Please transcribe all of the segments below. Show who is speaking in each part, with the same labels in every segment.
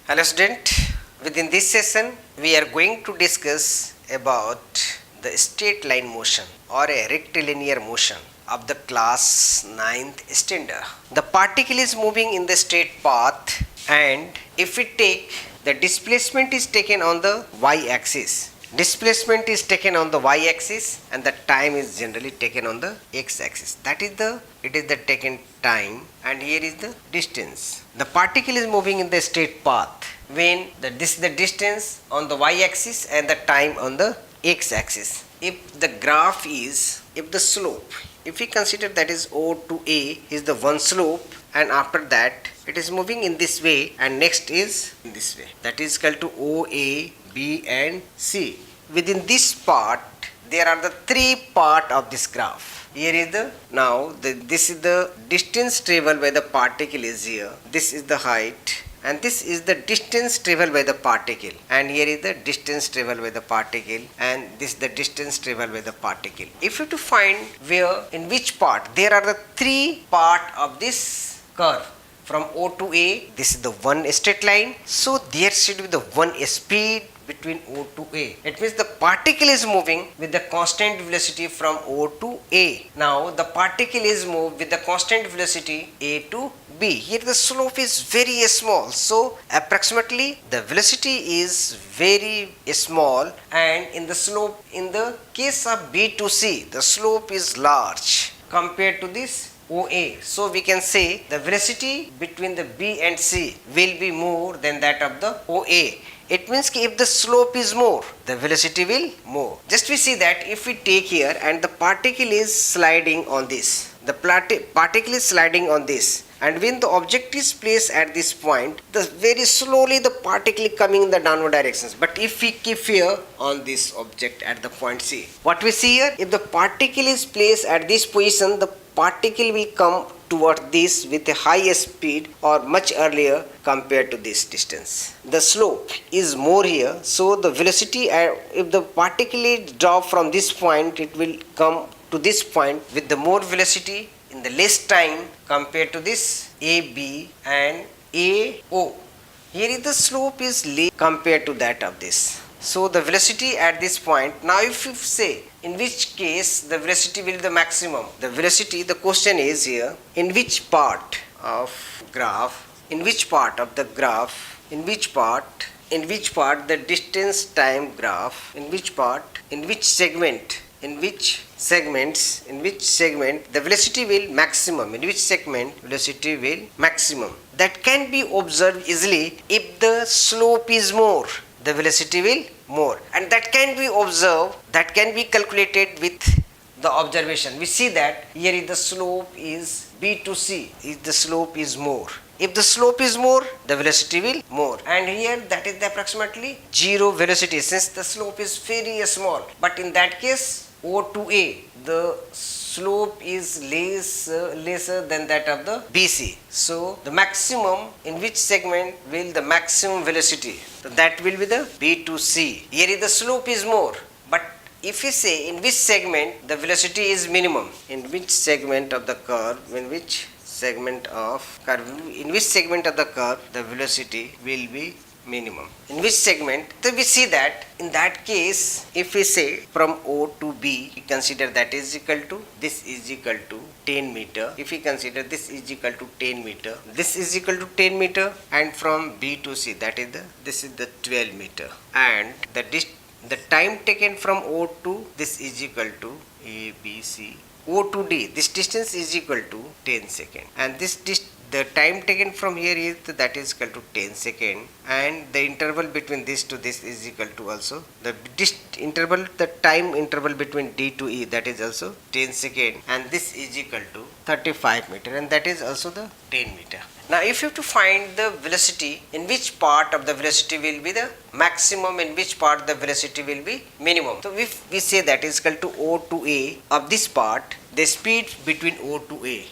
Speaker 1: Hello student, within this session we are going to discuss about the straight line motion or a rectilinear motion of the class 9th standard. The particle is moving in the straight path, and if we take the displacement is taken on the y-axis. Displacement is taken on the y-axis and the time is generally taken on the x-axis. It is the taken time, and here is the distance. The particle is moving in the straight path when this is the distance on the y-axis and the time on the x-axis. If the slope, if we consider that is O to A is the one slope, and after that it is moving in this way and next is in this way, that is equal to OA, B and C. Within this part there are the three part of this graph. Here is this is the distance traveled by the particle is here. This is the height and this is the distance traveled by the particle, and here is the distance traveled by the particle, and this is the distance traveled by the particle. If you to find where in which part there are the three part of this curve from O to A, this is the one straight line, so there should be the one speed between O to A. It means the particle is moving with the constant velocity from O to A. Now the particle is moved with the constant velocity A to B. Here the slope is very small, so approximately the velocity is very small, and in the case of B to C, the slope is large compared to this OA. So we can say the velocity between the B and C will be more than that of the OA. It means if the slope is more, the velocity will more. Just we see that if we take here and the particle is sliding on this, the particle is sliding on this, and when the object is placed at this point, very slowly the particle coming in the downward directions. But if we keep here on this object at the point C, what we see here, if the particle is placed at this position, the particle will come toward this with a high speed or much earlier compared to this distance. The slope is more here, so the velocity, if the particle is dropped from this point, it will come to this point with the more velocity in the less time compared to this AB and AO. Here is the slope is less compared to that of this. So the velocity at this point, now if you say in which case the velocity will be the maximum, the question is here, in which part of the distance time graph, in which segment the velocity will maximum, that can be observed easily. If the slope is more, the velocity will more, and that can be observed, that can be calculated with the observation. We see that here is the slope is B to C, if the slope is more. If the slope is more, the velocity will more, and here that is the approximately zero velocity since the slope is very small. But in that case, O to A, the slope is lesser than that of the BC. So the maximum, in which segment will the maximum velocity? So that will be the B to C. Here is the slope is more, but if we say in which segment the velocity is minimum, in which segment of the curve, the velocity will be minimum. In which segment? So we see that in that case, if we say from O to B, we consider that is equal to, this is equal to 10 meter. If we consider this is equal to 10 meter, this is equal to 10 meter, and from B to C, this is the 12 meter, and the time taken from O to this is equal to A, B, C, O to D, this distance is equal to 10 seconds, and the time taken from here is that is equal to 10 seconds, and the interval between this to this is equal to also the time interval between D to E, that is also 10 seconds, and this is equal to 35 meter, and that is also the 10 meter. Now if you have to find the velocity, in which part of the velocity will be the maximum, in which part the velocity will be minimum. So if we say that is equal to O to A of this part, the speed between O to A,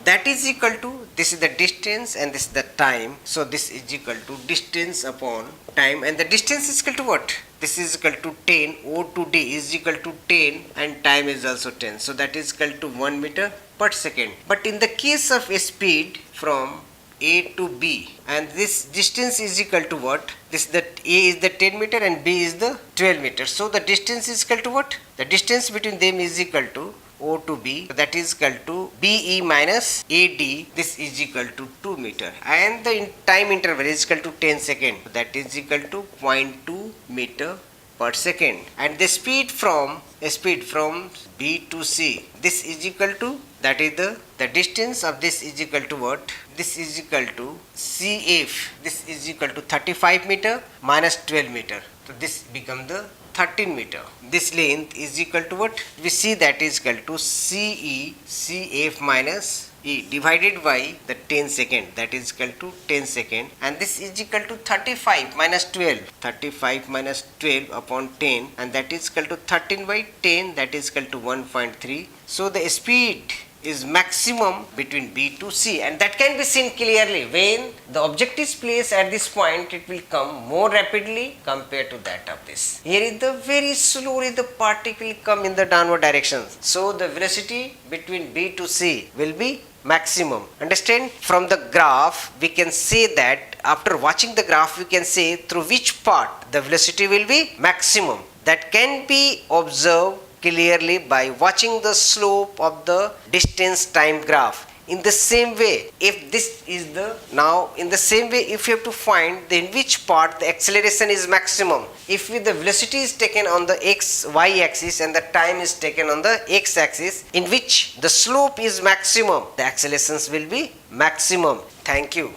Speaker 1: that is equal to, this is the distance and this is the time, so this is equal to distance upon time, and the distance is equal to what? This is equal to 10, O to D is equal to 10, and time is also 10, so that is equal to 1 meter per second. But in the case of a speed from A to B, and this distance is equal to what? This the A is the 10 meter and B is the 12 meter. So the distance is equal to what? The distance between them is equal to O to B, that is equal to BE minus AD. This is equal to 2 meter, and the time interval is equal to 10 second. That is equal to 0.2 meter per second, and the speed from B to C, this is equal to, that is the distance of this is equal to what? This is equal to CF. This is equal to 35 meter minus 12 meter. So this become the 13 meter. This length is equal to what? We see that is equal to CF minus E divided by the 10 second, that is equal to 10 second, and this is equal to 35 minus 12, 35 minus 12 upon 10, and that is equal to 13 by 10, that is equal to 1.3. So the speed is maximum between B to C, and that can be seen clearly when the object is placed at this point. It will come more rapidly compared to that of this. Here is the very slowly the particle come in the downward direction, so the velocity between B to C will be maximum. Understand? From the graph we can say that, after watching the graph we can say through which part the velocity will be maximum. That can be observed clearly by watching the slope of the distance time graph. In the same way, if this is the, now in the same way, if you have to find in which part the acceleration is maximum, if the velocity is taken on the y axis and the time is taken on the x axis, in which the slope is maximum, the accelerations will be maximum. Thank you.